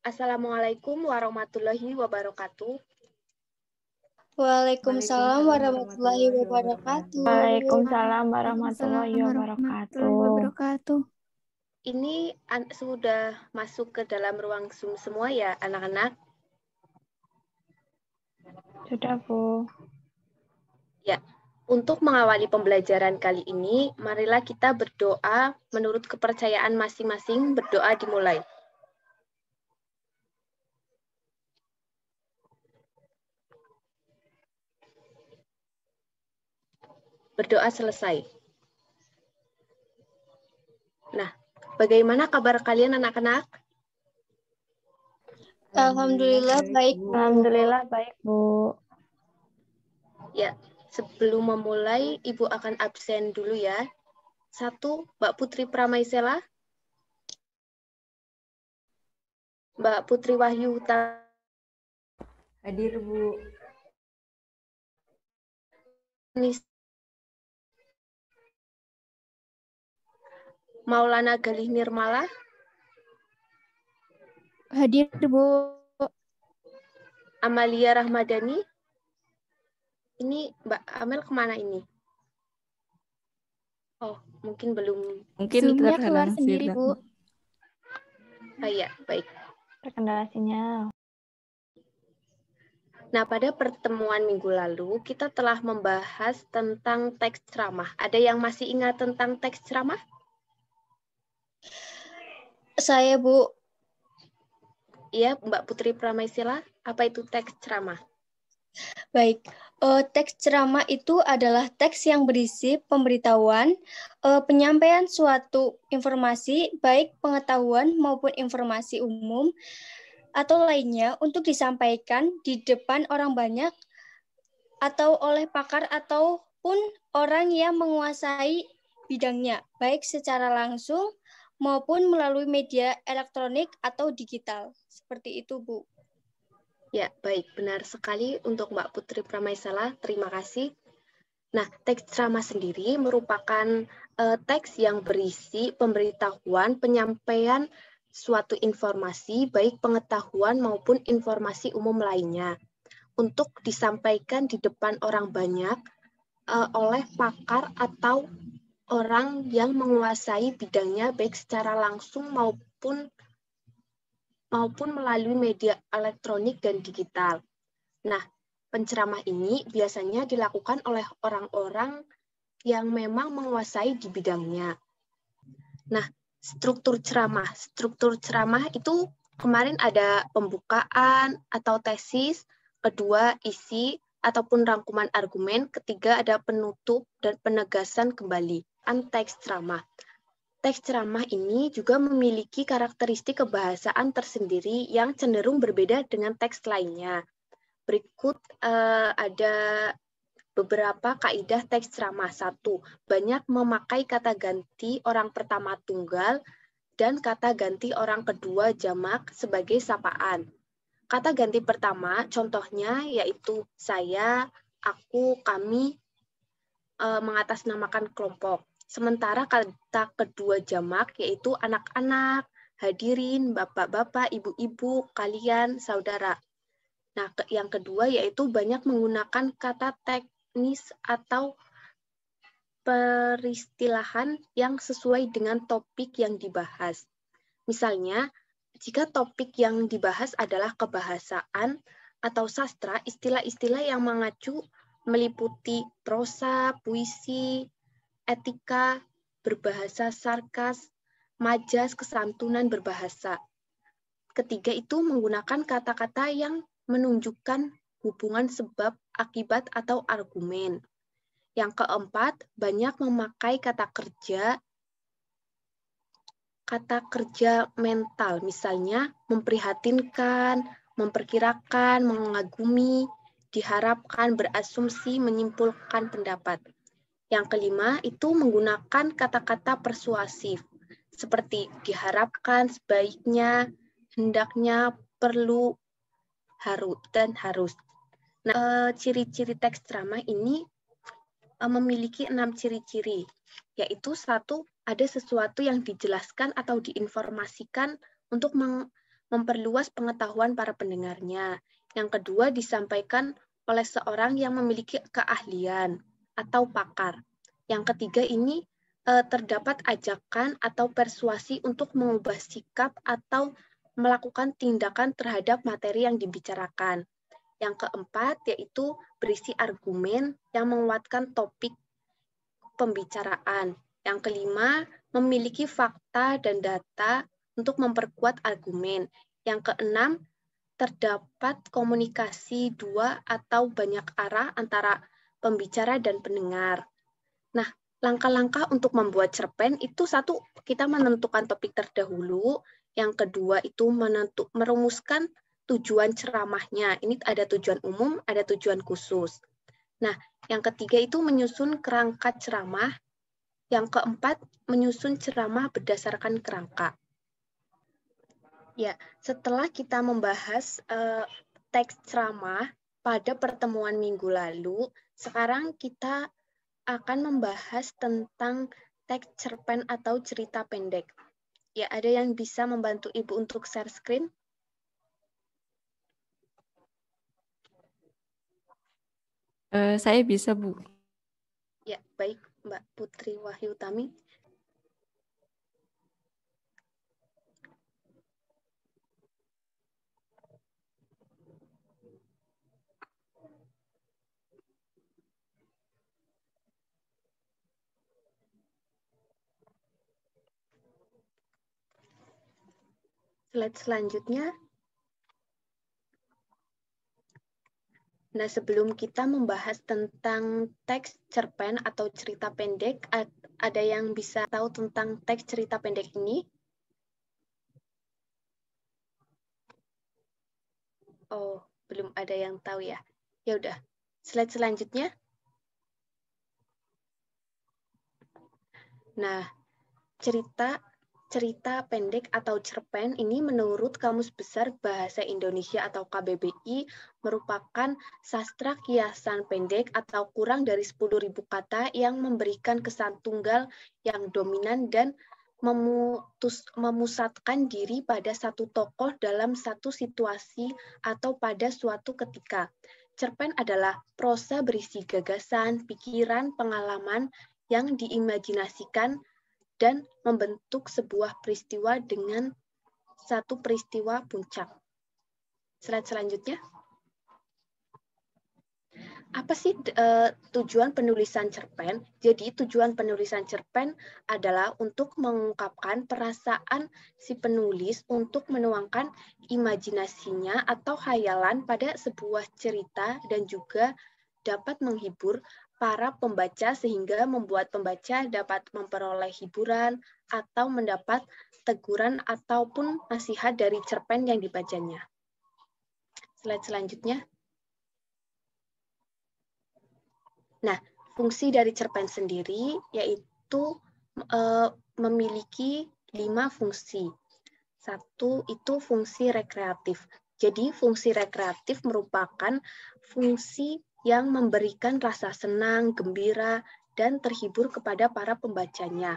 Assalamualaikum warahmatullahi wabarakatuh. Waalaikumsalam warahmatullahi wabarakatuh. Waalaikumsalam warahmatullahi wabarakatuh. Ini sudah masuk ke dalam ruang Zoom semua ya, anak-anak? Sudah, Bu. Ya, untuk mengawali pembelajaran kali ini, marilah kita berdoa menurut kepercayaan masing-masing. Berdoa dimulai. Berdoa selesai. Nah, bagaimana kabar kalian anak-anak? Alhamdulillah baik, Bu. Alhamdulillah baik, Bu. Ya, sebelum memulai, Ibu akan absen dulu ya. 1, Mbak Putri Pramaisela. Mbak Putri Wahyu Hadir, Bu. Maulana Galih Nirmala. Hadir, Bu. Amalia Rahmadani. Ini Mbak Amel kemana ini? Oh, mungkin belum. Mungkin Zoom-nya keluar sendiri, Bu. Oh iya, baik. Terkendala sinyal. Nah, pada pertemuan minggu lalu, kita telah membahas tentang teks ceramah. Ada yang masih ingat tentang teks ceramah? Saya, Bu. Iya, Mbak Putri Pramaisela. Apa itu teks ceramah? Baik, teks ceramah itu adalah teks yang berisi pemberitahuan, penyampaian suatu informasi, baik pengetahuan maupun informasi umum, atau lainnya untuk disampaikan di depan orang banyak atau oleh pakar ataupun orang yang menguasai bidangnya, baik secara langsung maupun melalui media elektronik atau digital. Seperti itu, Bu. Ya, baik. Benar sekali untuk Mbak Putri Pramaisela. Terima kasih. Nah, teks ceramah sendiri merupakan teks yang berisi pemberitahuan, penyampaian suatu informasi, baik pengetahuan maupun informasi umum lainnya, untuk disampaikan di depan orang banyak oleh pakar atau orang yang menguasai bidangnya, baik secara langsung maupun melalui media elektronik dan digital. Nah, penceramah ini biasanya dilakukan oleh orang-orang yang memang menguasai di bidangnya. Nah, struktur ceramah. Struktur ceramah itu kemarin ada pembukaan atau tesis, kedua isi ataupun rangkuman argumen, ketiga ada penutup dan penegasan kembali. Teks ceramah. Teks ceramah ini juga memiliki karakteristik kebahasaan tersendiri yang cenderung berbeda dengan teks lainnya. Berikut ada beberapa kaidah teks ceramah. 1. Banyak memakai kata ganti orang pertama tunggal dan kata ganti orang kedua jamak sebagai sapaan. Kata ganti pertama contohnya yaitu saya, aku, kami mengatasnamakan kelompok. Sementara kata kedua jamak yaitu anak-anak, hadirin, bapak-bapak, ibu-ibu, kalian, saudara. Nah, yang kedua yaitu banyak menggunakan kata teknis atau peristilahan yang sesuai dengan topik yang dibahas. Misalnya, jika topik yang dibahas adalah kebahasaan atau sastra, istilah-istilah yang mengacu meliputi prosa, puisi, etika, berbahasa sarkas, majas, kesantunan berbahasa. Ketiga itu menggunakan kata-kata yang menunjukkan hubungan sebab, akibat, atau argumen. Yang keempat, banyak memakai kata kerja mental, misalnya memprihatinkan, memperkirakan, mengagumi, diharapkan, berasumsi, menyimpulkan pendapat. Yang kelima itu menggunakan kata-kata persuasif, seperti diharapkan, sebaiknya, hendaknya, perlu, harus. Nah, ciri-ciri teks ceramah ini memiliki 6 ciri-ciri, yaitu 1, ada sesuatu yang dijelaskan atau diinformasikan untuk memperluas pengetahuan para pendengarnya. Yang kedua, disampaikan oleh seorang yang memiliki keahlian atau pakar. Yang ketiga ini terdapat ajakan atau persuasi untuk mengubah sikap atau melakukan tindakan terhadap materi yang dibicarakan. Yang keempat yaitu berisi argumen yang menguatkan topik pembicaraan. Yang kelima, memiliki fakta dan data untuk memperkuat argumen. Yang keenam, terdapat komunikasi dua atau banyak arah antara pembicara dan pendengar. Nah, langkah-langkah untuk membuat cerpen itu satu, kita menentukan topik terdahulu. Yang kedua itu merumuskan tujuan ceramahnya. Ini ada tujuan umum, ada tujuan khusus. Nah, yang ketiga itu menyusun kerangka ceramah. Yang keempat, menyusun ceramah berdasarkan kerangka. Ya, setelah kita membahas teks ceramah pada pertemuan minggu lalu, sekarang kita akan membahas tentang teks cerpen atau cerita pendek. Ya, ada yang bisa membantu Ibu untuk share screen? Saya bisa, Bu. Ya, baik, Mbak Putri Wahyutami. Slide selanjutnya. Nah, sebelum kita membahas tentang teks cerpen atau cerita pendek, ada yang bisa tahu tentang teks cerita pendek ini? Oh, belum ada yang tahu ya. Ya udah, slide selanjutnya. Nah, cerita pendek atau cerpen ini menurut Kamus Besar Bahasa Indonesia atau KBBI merupakan sastra kiasan pendek atau kurang dari 10.000 kata yang memberikan kesan tunggal yang dominan dan memusatkan diri pada satu tokoh dalam satu situasi atau pada suatu ketika. Cerpen adalah prosa berisi gagasan, pikiran, pengalaman yang diimajinasikan dan membentuk sebuah peristiwa dengan satu peristiwa puncak. Slide selanjutnya. Apa sih tujuan penulisan cerpen? Jadi tujuan penulisan cerpen adalah untuk mengungkapkan perasaan si penulis untuk menuangkan imajinasinya atau khayalan pada sebuah cerita dan juga dapat menghibur para pembaca sehingga membuat pembaca dapat memperoleh hiburan atau mendapat teguran ataupun nasihat dari cerpen yang dibacanya. Slide selanjutnya. Nah, fungsi dari cerpen sendiri yaitu memiliki 5 fungsi. Satu itu fungsi rekreatif. Jadi fungsi rekreatif merupakan fungsi yang memberikan rasa senang, gembira, dan terhibur kepada para pembacanya.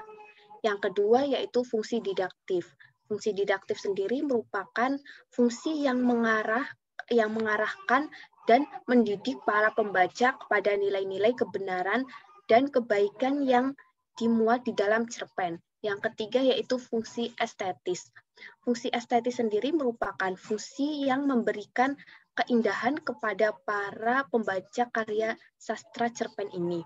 Yang kedua yaitu fungsi didaktif. Fungsi didaktif sendiri merupakan fungsi yang mengarahkan dan mendidik para pembaca kepada nilai-nilai kebenaran dan kebaikan yang dimuat di dalam cerpen. Yang ketiga yaitu fungsi estetis. Fungsi estetis sendiri merupakan fungsi yang memberikan keindahan kepada para pembaca karya sastra cerpen ini.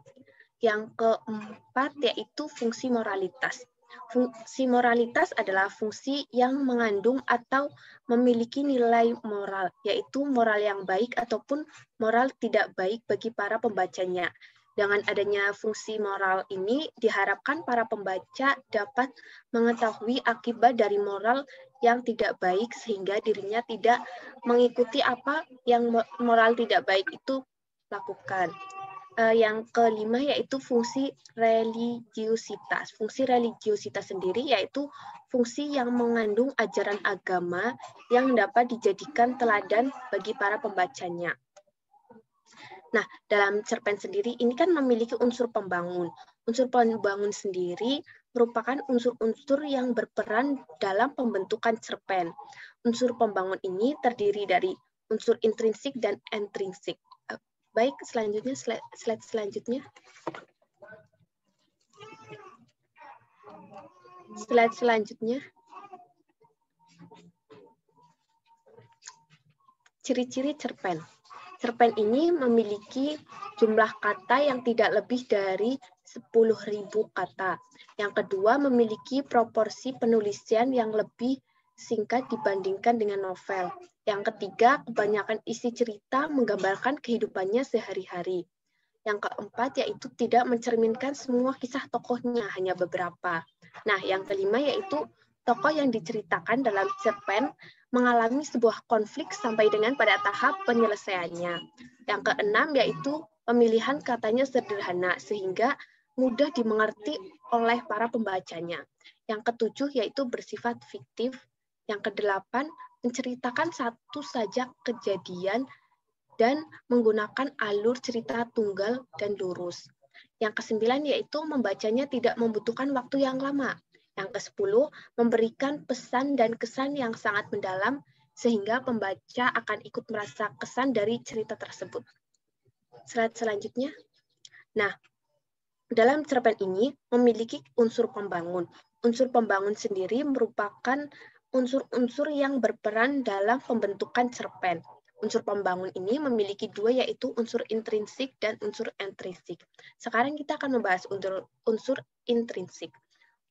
Yang keempat yaitu fungsi moralitas. Fungsi moralitas adalah fungsi yang mengandung atau memiliki nilai moral, yaitu moral yang baik ataupun moral tidak baik bagi para pembacanya. Dengan adanya fungsi moral ini, diharapkan para pembaca dapat mengetahui akibat dari moral yang tidak baik sehingga dirinya tidak mengikuti apa yang moral tidak baik itu lakukan. Yang kelima yaitu fungsi religiusitas. Fungsi religiusitas sendiri yaitu fungsi yang mengandung ajaran agama yang dapat dijadikan teladan bagi para pembacanya. Nah, dalam cerpen sendiri ini kan memiliki unsur pembangun. Unsur pembangun sendiri merupakan unsur-unsur yang berperan dalam pembentukan cerpen. unsur pembangun ini terdiri dari unsur intrinsik dan ekstrinsik. Baik, selanjutnya slide selanjutnya. Slide selanjutnya. Ciri-ciri cerpen. Cerpen ini memiliki jumlah kata yang tidak lebih dari 10.000 kata. Yang kedua, memiliki proporsi penulisan yang lebih singkat dibandingkan dengan novel. Yang ketiga, kebanyakan isi cerita menggambarkan kehidupannya sehari-hari. Yang keempat, yaitu tidak mencerminkan semua kisah tokohnya, hanya beberapa. Nah, yang kelima yaitu tokoh yang diceritakan dalam cerpen mengalami sebuah konflik sampai dengan pada tahap penyelesaiannya. Yang keenam yaitu pemilihan katanya sederhana sehingga mudah dimengerti oleh para pembacanya. Yang ketujuh yaitu bersifat fiktif. Yang kedelapan menceritakan satu saja kejadian dan menggunakan alur cerita tunggal dan lurus. Yang kesembilan yaitu membacanya tidak membutuhkan waktu yang lama. Yang ke-10, memberikan pesan dan kesan yang sangat mendalam sehingga pembaca akan ikut merasa kesan dari cerita tersebut. Slide selanjutnya. Nah, dalam cerpen ini memiliki unsur pembangun. Unsur pembangun sendiri merupakan unsur-unsur yang berperan dalam pembentukan cerpen. Unsur pembangun ini memiliki dua, yaitu unsur intrinsik dan unsur ekstrinsik. Sekarang kita akan membahas unsur intrinsik.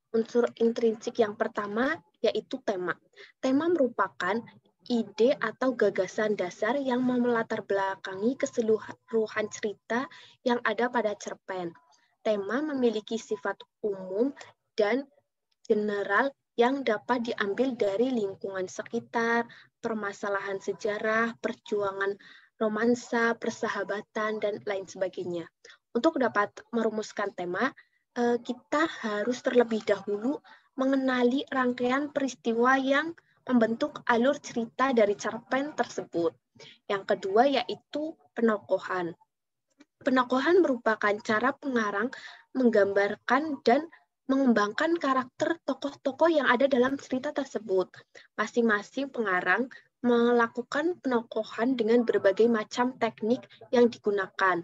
Unsur intrinsik yang pertama yaitu tema. Tema merupakan ide atau gagasan dasar yang melatar belakangi keseluruhan cerita yang ada pada cerpen. Tema memiliki sifat umum dan general yang dapat diambil dari lingkungan sekitar, permasalahan sejarah, perjuangan romansa, persahabatan, dan lain sebagainya. Untuk dapat merumuskan tema, kita harus terlebih dahulu mengenali rangkaian peristiwa yang membentuk alur cerita dari cerpen tersebut. Yang kedua yaitu penokohan. Penokohan merupakan cara pengarang menggambarkan dan mengembangkan karakter tokoh-tokoh yang ada dalam cerita tersebut. Masing-masing pengarang melakukan penokohan dengan berbagai macam teknik yang digunakan.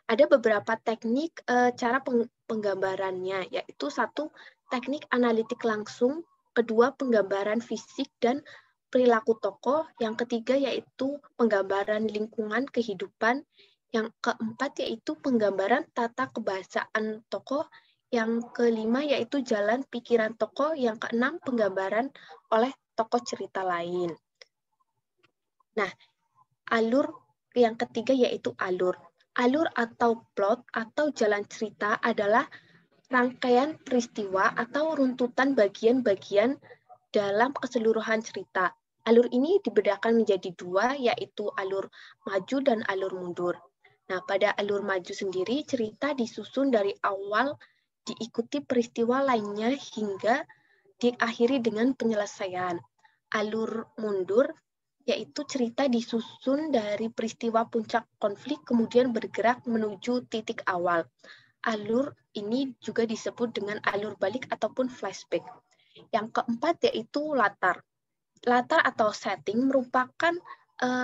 Ada beberapa teknik cara penggambarannya, yaitu satu, teknik analitik langsung, kedua, penggambaran fisik dan perilaku tokoh, yang ketiga yaitu penggambaran lingkungan kehidupan, yang keempat yaitu penggambaran tata kebahasaan tokoh, yang kelima yaitu jalan pikiran tokoh, yang keenam penggambaran oleh tokoh cerita lain. Nah, alur yang ketiga yaitu alur. Alur atau plot atau jalan cerita adalah rangkaian peristiwa atau runtutan bagian-bagian dalam keseluruhan cerita. Alur ini dibedakan menjadi dua, yaitu alur maju dan alur mundur. Nah, pada alur maju sendiri, cerita disusun dari awal diikuti peristiwa lainnya hingga diakhiri dengan penyelesaian. Alur mundur yaitu cerita disusun dari peristiwa puncak konflik kemudian bergerak menuju titik awal. Alur ini juga disebut dengan alur balik ataupun flashback. Yang keempat yaitu latar. Latar atau setting merupakan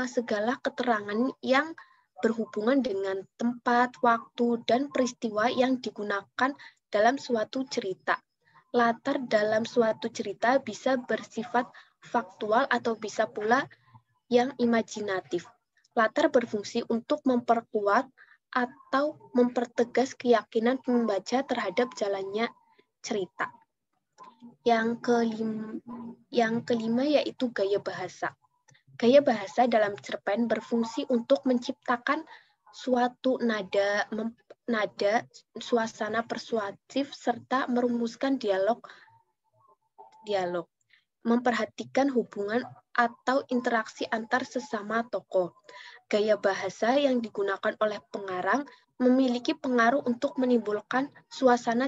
segala keterangan yang berhubungan dengan tempat, waktu, dan peristiwa yang digunakan dalam suatu cerita. Latar dalam suatu cerita bisa bersifat faktual atau bisa pula yang imajinatif. Latar berfungsi untuk memperkuat atau mempertegas keyakinan pembaca terhadap jalannya cerita. Yang kelima yaitu gaya bahasa. Gaya bahasa dalam cerpen berfungsi untuk menciptakan suatu nada, suasana persuasif, serta merumuskan dialog, memperhatikan hubungan atau interaksi antar sesama tokoh. Gaya bahasa yang digunakan oleh pengarang memiliki pengaruh untuk menimbulkan suasana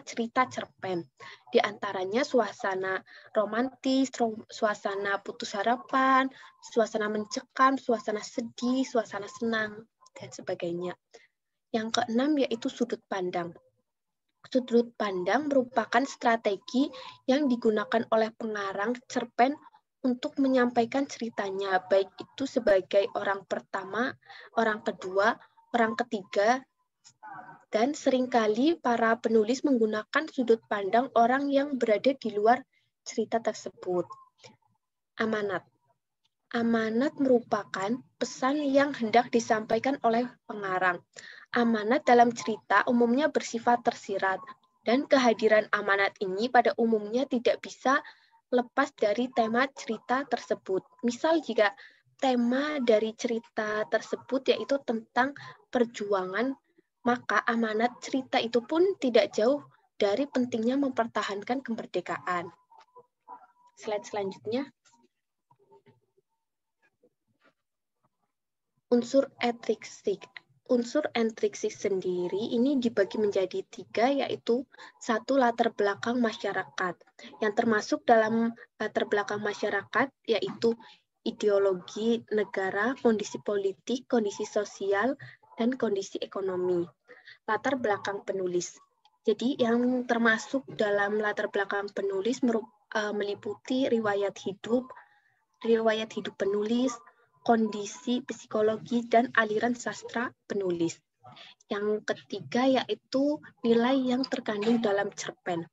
cerita cerpen. Di antaranya suasana romantis, suasana putus harapan, suasana mencekam, suasana sedih, suasana senang, dan sebagainya. Yang keenam yaitu sudut pandang. Sudut pandang merupakan strategi yang digunakan oleh pengarang cerpen untuk menyampaikan ceritanya, baik itu sebagai orang pertama, orang kedua, orang ketiga, dan seringkali para penulis menggunakan sudut pandang orang yang berada di luar cerita tersebut. Amanat. Amanat merupakan pesan yang hendak disampaikan oleh pengarang. Amanat dalam cerita umumnya bersifat tersirat, dan kehadiran amanat ini pada umumnya tidak bisa lepas dari tema cerita tersebut. Misal jika tema dari cerita tersebut yaitu tentang perjuangan, maka amanat cerita itu pun tidak jauh dari pentingnya mempertahankan kemerdekaan. Slide selanjutnya. Unsur intrinsik. Unsur intrinsik sendiri ini dibagi menjadi 3, yaitu 1 latar belakang masyarakat. Yang termasuk dalam latar belakang masyarakat yaitu ideologi negara, kondisi politik, kondisi sosial, dan kondisi ekonomi. Latar belakang penulis. Jadi yang termasuk dalam latar belakang penulis meliputi riwayat hidup penulis, kondisi psikologi, dan aliran sastra penulis. Yang ketiga yaitu nilai yang terkandung dalam cerpen.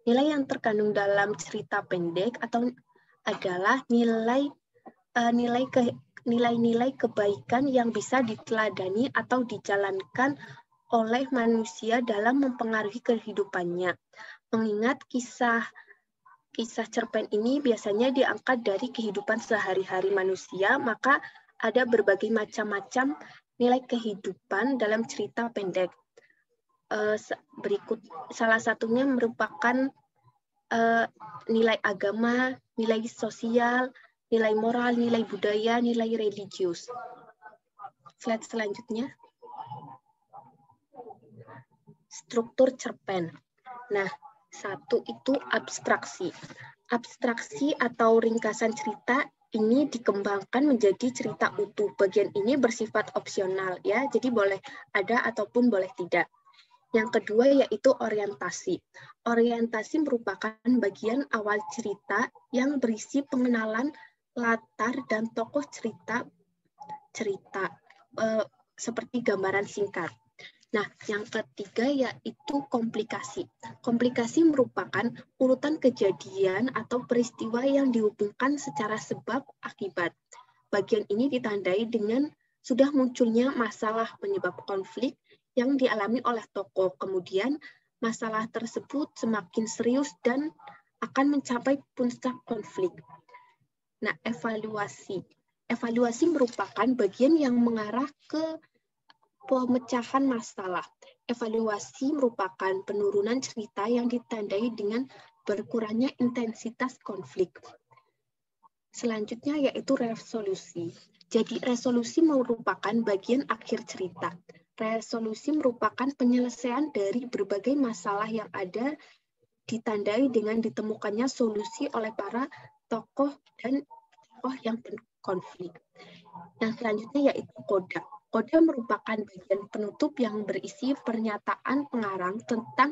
Nilai yang terkandung dalam cerita pendek adalah nilai-nilai kebaikan yang bisa diteladani atau dijalankan oleh manusia dalam mempengaruhi kehidupannya. Mengingat kisah cerpen ini biasanya diangkat dari kehidupan sehari-hari manusia, maka ada berbagai macam-macam nilai kehidupan dalam cerita pendek. Berikut salah satunya merupakan nilai agama, nilai sosial, nilai moral, nilai budaya, nilai religius. Slide selanjutnya. Struktur cerpen. Nah, 1 itu abstraksi. Abstraksi atau ringkasan cerita ini dikembangkan menjadi cerita utuh. Bagian ini bersifat opsional ya, jadi boleh ada ataupun boleh tidak. Yang kedua yaitu orientasi. Orientasi merupakan bagian awal cerita yang berisi pengenalan latar dan tokoh cerita seperti gambaran singkat. Nah, yang ketiga yaitu komplikasi. Komplikasi merupakan urutan kejadian atau peristiwa yang dihubungkan secara sebab akibat. Bagian ini ditandai dengan sudah munculnya masalah penyebab konflik yang dialami oleh tokoh. Kemudian masalah tersebut semakin serius dan akan mencapai puncak konflik. Nah, evaluasi. Evaluasi merupakan bagian yang mengarah ke pemecahan masalah. Evaluasi merupakan penurunan cerita yang ditandai dengan berkurangnya intensitas konflik. Selanjutnya yaitu resolusi. Jadi resolusi merupakan bagian akhir cerita. Resolusi merupakan penyelesaian dari berbagai masalah yang ada, ditandai dengan ditemukannya solusi oleh para tokoh dan tokoh yang berkonflik. Yang selanjutnya yaitu koda. Koda merupakan bagian penutup yang berisi pernyataan pengarang tentang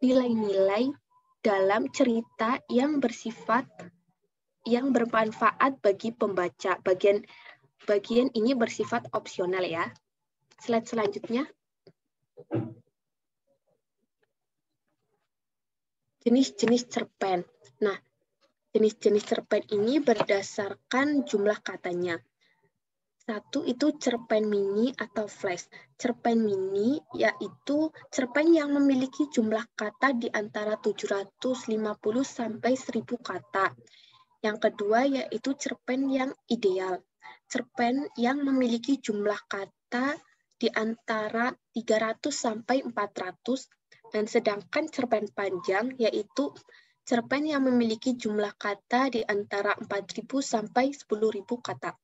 nilai-nilai dalam cerita yang bermanfaat bagi pembaca. Bagian ini bersifat opsional ya. Slide selanjutnya. Jenis-jenis cerpen. Nah, jenis-jenis cerpen ini berdasarkan jumlah katanya. 1 itu cerpen mini atau flash. Cerpen mini yaitu cerpen yang memiliki jumlah kata di antara 750 sampai 1000 kata. Yang kedua yaitu cerpen yang ideal. Cerpen yang memiliki jumlah kata di antara 300 sampai 400, dan sedangkan cerpen panjang yaitu cerpen yang memiliki jumlah kata di antara 4.000 sampai 10.000 kata.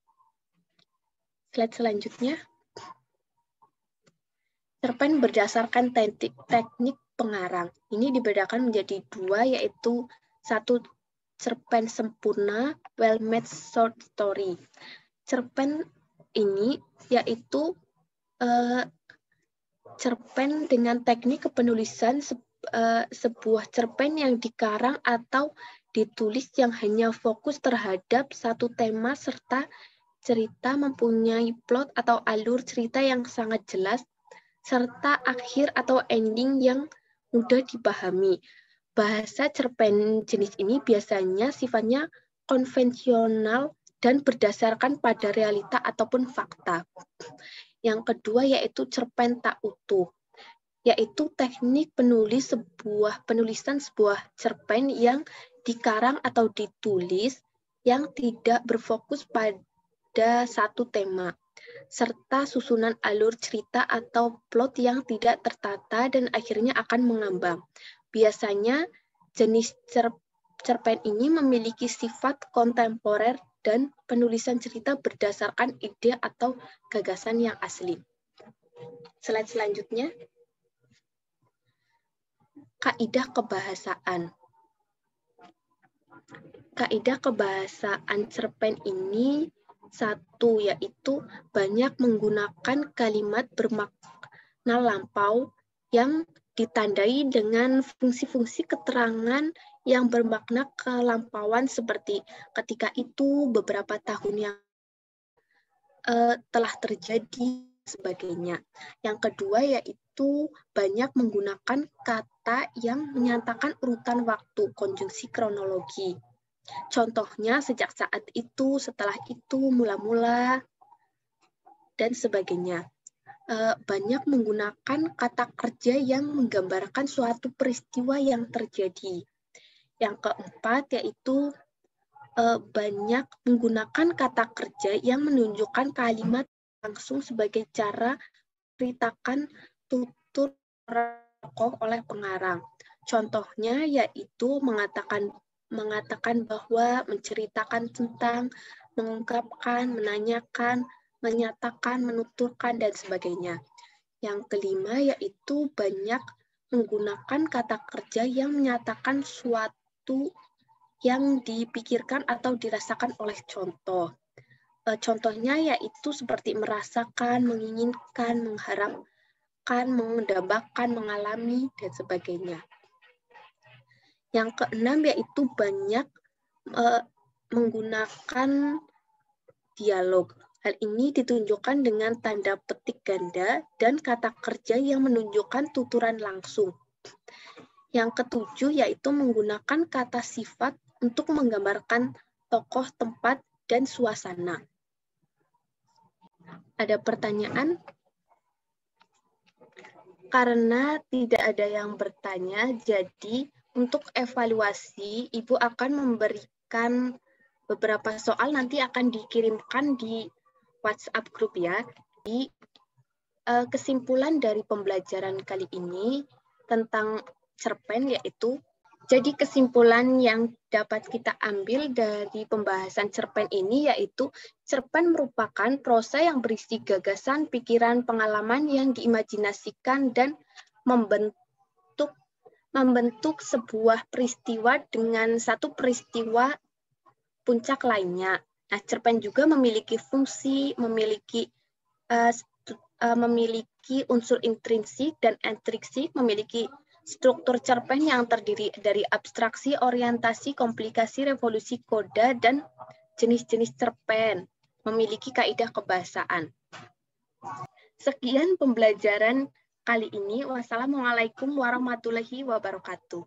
Slide selanjutnya. Cerpen berdasarkan teknik pengarang. Ini dibedakan menjadi 2, yaitu 1 cerpen sempurna, well-made short story. Cerpen ini yaitu cerpen dengan teknik kepenulisan sebuah cerpen yang dikarang atau ditulis yang hanya fokus terhadap satu tema serta cerita mempunyai plot atau alur cerita yang sangat jelas, serta akhir atau ending yang mudah dipahami. Bahasa cerpen jenis ini biasanya sifatnya konvensional dan berdasarkan pada realita ataupun fakta. Yang kedua yaitu cerpen tak utuh, yaitu teknik penulisan sebuah cerpen yang dikarang atau ditulis yang tidak berfokus pada satu tema, serta susunan alur cerita atau plot yang tidak tertata dan akhirnya akan mengambang. Biasanya jenis cerpen ini memiliki sifat kontemporer dan penulisan cerita berdasarkan ide atau gagasan yang asli. Slide selanjutnya. Kaidah kebahasaan. Kaidah kebahasaan cerpen ini satu, yaitu banyak menggunakan kalimat bermakna lampau yang ditandai dengan fungsi-fungsi keterangan yang bermakna kelampauan seperti ketika itu, beberapa tahun yang telah terjadi, sebagainya. Yang kedua yaitu banyak menggunakan kata yang menyatakan urutan waktu, konjungsi kronologi. Contohnya sejak saat itu, setelah itu, mula-mula, dan sebagainya. Banyak menggunakan kata kerja yang menggambarkan suatu peristiwa yang terjadi. Yang keempat yaitu banyak menggunakan kata kerja yang menunjukkan kalimat langsung sebagai cara menceritakan tutur tokoh oleh pengarang. Contohnya yaitu mengatakan bahwa, menceritakan tentang, mengungkapkan, menanyakan, menyatakan, menuturkan, dan sebagainya. Yang kelima yaitu banyak menggunakan kata kerja yang menyatakan suatu yang dipikirkan atau dirasakan oleh contoh. Contohnya yaitu seperti merasakan, menginginkan, mengharapkan, mendambakan, mengalami, dan sebagainya. Yang keenam yaitu banyak menggunakan dialog. Hal ini ditunjukkan dengan tanda petik ganda dan kata kerja yang menunjukkan tuturan langsung. Yang ketujuh yaitu menggunakan kata sifat untuk menggambarkan tokoh, tempat, dan suasana. Ada pertanyaan? Karena tidak ada yang bertanya, jadi untuk evaluasi, Ibu akan memberikan beberapa soal nanti akan dikirimkan di WhatsApp grup ya. Di kesimpulan dari pembelajaran kali ini tentang cerpen yaitu, jadi kesimpulan yang dapat kita ambil dari pembahasan cerpen ini yaitu cerpen merupakan prosa yang berisi gagasan, pikiran, pengalaman yang diimajinasikan dan membentuk sebuah peristiwa dengan satu peristiwa puncak lainnya. Nah, cerpen juga memiliki fungsi, memiliki unsur intrinsik dan ekstrinsik, memiliki struktur cerpen yang terdiri dari abstraksi, orientasi, komplikasi, revolusi, koda, dan jenis-jenis cerpen, memiliki kaidah kebahasaan. Sekian pembelajaran kali ini. Wassalamualaikum warahmatullahi wabarakatuh.